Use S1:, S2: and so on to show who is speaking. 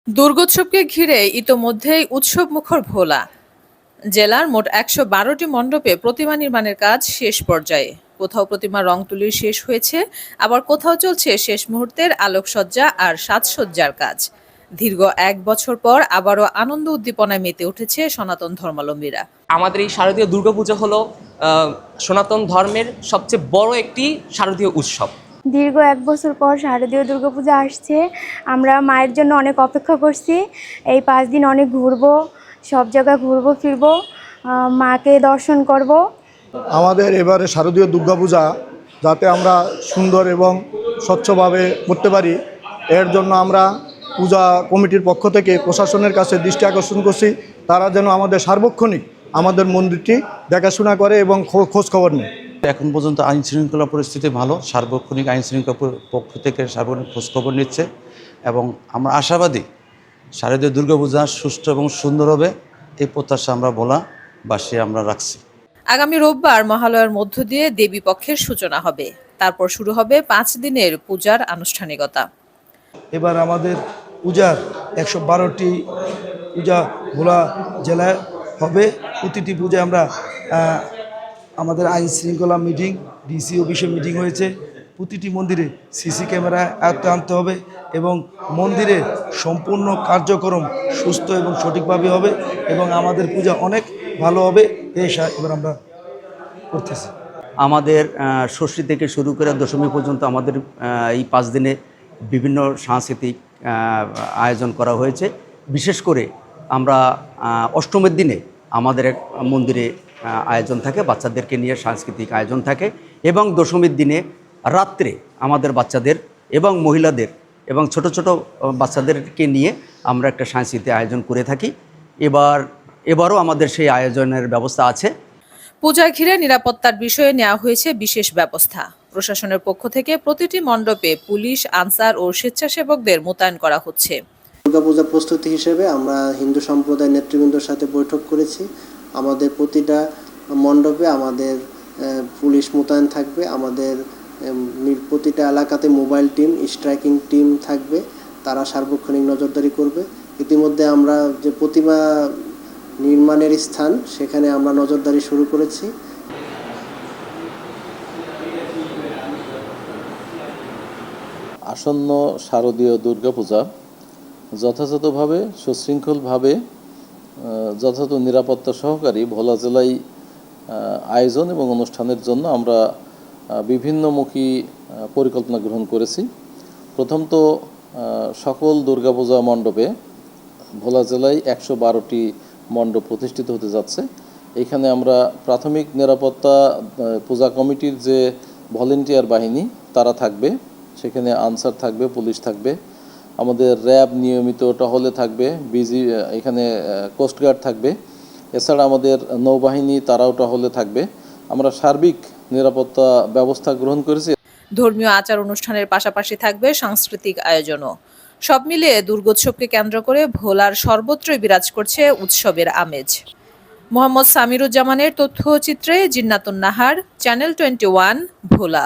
S1: দুর্গোৎসবকে ঘিরে ইতোমধ্যেই উৎসবমুখর ভোলা। জেলার মোট ১১২টি মণ্ডপে প্রতিমা নির্মাণের কাজ শেষ পর্যায়ে। কোথাও প্রতিমা রং তুলি শেষ হয়েছে, আবার কোথাও চলছে শেষ মুহূর্তের আলোকসজ্জা আর সাজসজ্জার কাজ। দীর্ঘ ১ বছর পর আবারও আনন্দ উদ্দীপনায় মেতে উঠেছে সনাতন ধর্মাবলম্বীরা।
S2: আমাদের এই শারদীয় দুর্গাপূজা হলো সনাতন ধর্মের সবচেয়ে বড় একটি শারদীয় উৎসব।
S3: দীর্ঘ ১ বছর পর শারদীয় দুর্গাপূজা আসছে। আমরা মায়ের জন্য অনেক অপেক্ষা করছি। এই ৫ দিন অনেক ঘুরবো, সব জায়গায় ঘুরবো ফিরবো, মাকে দর্শন করব।
S4: আমাদের এবারে শারদীয় দুর্গাপূজা যাতে আমরা সুন্দর এবং স্বচ্ছভাবে করতে পারি, এর জন্য আমরা পূজা কমিটির পক্ষ থেকে প্রশাসনের কাছে দৃষ্টি আকর্ষণ করছি। তারা যেন আমাদের সার্বক্ষণিক আমাদের মন্দিরটি দেখাশোনা করে এবং খোঁজ খবর নেয়।
S5: এখন পর্যন্ত আইন শৃঙ্খলা পরিস্থিতি ভালো, সার্বক্ষণিক আইন শৃঙ্খলা পক্ষ থেকে সার্বক্ষণিক খোঁজখবর নিচ্ছে এবং আমরা আশাবাদী শারদীয় দুর্গাপূজা সুষ্ঠু এবং সুন্দর হবে, এই প্রত্যাশা আমরা ভোলাবাসী আমরা রাখছি।
S1: আগামী রোববার মহালয়ার মধ্য দিয়ে দেবী পক্ষের সূচনা হবে, তারপর শুরু হবে ৫ দিনের পূজার আনুষ্ঠানিকতা।
S6: এবার আমাদের পূজার ১১২টি পূজা ভোলা জেলায় হবে। প্রতিটি পূজায় আমরা আমাদের আইন শৃঙ্খলা মিটিং, ডিসি অফিসে মিটিং হয়েছে। প্রতিটি মন্দিরে সিসি ক্যামেরা আয়ত্তে আনতে হবে এবং মন্দিরে সম্পূর্ণ কার্যক্রম সুস্থ এবং সঠিকভাবে হবে এবং আমাদের পূজা অনেক ভালো হবে। এই এবার আমরা করতেছি।
S7: আমাদের ষষ্ঠী থেকে শুরু করে দশমী পর্যন্ত আমাদের এই ৫ দিনে বিভিন্ন সাংস্কৃতিক আয়োজন করা হয়েছে। বিশেষ করে আমরা অষ্টমীর দিনে আমাদের এক মন্দিরে আয়োজন থাকে, বাচ্চাদেরকে নিয়ে সাংস্কৃতিক আয়োজন থাকে এবং দশমীর দিনে রাত্রে আমাদের বাচ্চাদের এবং মহিলাদের এবং ছোট ছোট বাচ্চাদেরকে নিয়ে আমরা একটা সাংস্কৃতিক আয়োজন করে থাকি। এবারও আমাদের সেই আয়োজনের ব্যবস্থা আছে।
S1: পূজা ঘিরে নিরাপত্তার বিষয়ে নেওয়া হয়েছে বিশেষ ব্যবস্থা। প্রশাসনের পক্ষ থেকে প্রতিটি মণ্ডপে পুলিশ, আনসার ও স্বেচ্ছাসেবকদের মোতায়েন করা হচ্ছে।
S8: দুর্গাপূজা প্রস্তুতি হিসেবে আমরা হিন্দু সম্প্রদায়ের নেতৃবৃন্দর সাথে বৈঠক করেছি। আমাদের প্রতিটা মণ্ডপে আমাদের পুলিশ মোতায়েন থাকবে, আমাদের প্রতিটা এলাকাতে মোবাইল টিম, স্ট্রাইকিং টিম থাকবে, তারা সার্বক্ষণিক নজরদারি করবে। ইতিমধ্যে আমরা যে প্রতিমা নির্মাণের স্থান সেখানে আমরা নজরদারি শুরু করেছি।
S9: আসন্ন শারদীয় দুর্গাপূজা যথাযথভাবে সুশৃঙ্খলভাবে যথাযথ নিরাপত্তা সহকারী ভোলা জেলায় আয়োজন এবং অনুষ্ঠানের জন্য আমরা বিভিন্নমুখী পরিকল্পনা গ্রহণ করেছি। প্রথমত সকল দুর্গাপূজা মণ্ডপে ভোলা জেলায় ১১২টি মণ্ডপ প্রতিষ্ঠিত হতে যাচ্ছে। এখানে আমরা প্রাথমিক নিরাপত্তা পূজা কমিটির যে ভলেন্টিয়ার বাহিনী তারা থাকবে, সেখানে আনসার থাকবে, পুলিশ থাকবে, আমাদের র্যাব নিয়মিত টহলে থাকবে, এখানে কোস্টগার্ড থাকবে, এছাড়া আমাদের নৌবাহিনী তারাও টহলে থাকবে। আমরা সার্বিক নিরাপত্তা ব্যবস্থা গ্রহণ করেছি।
S1: ধর্মীয় আচার অনুষ্ঠানের পাশাপাশি থাকবে সাংস্কৃতিক আয়োজনও। সব মিলিয়ে দুর্গোৎসবকে কেন্দ্র করে ভোলার সর্বত্রই বিরাজ করছে উৎসবের আমেজ। মোহাম্মদ সামিরুজ্জামানের তথ্যচিত্রে জিন্নাতুন নাহার, চ্যানেল 21, ভোলা।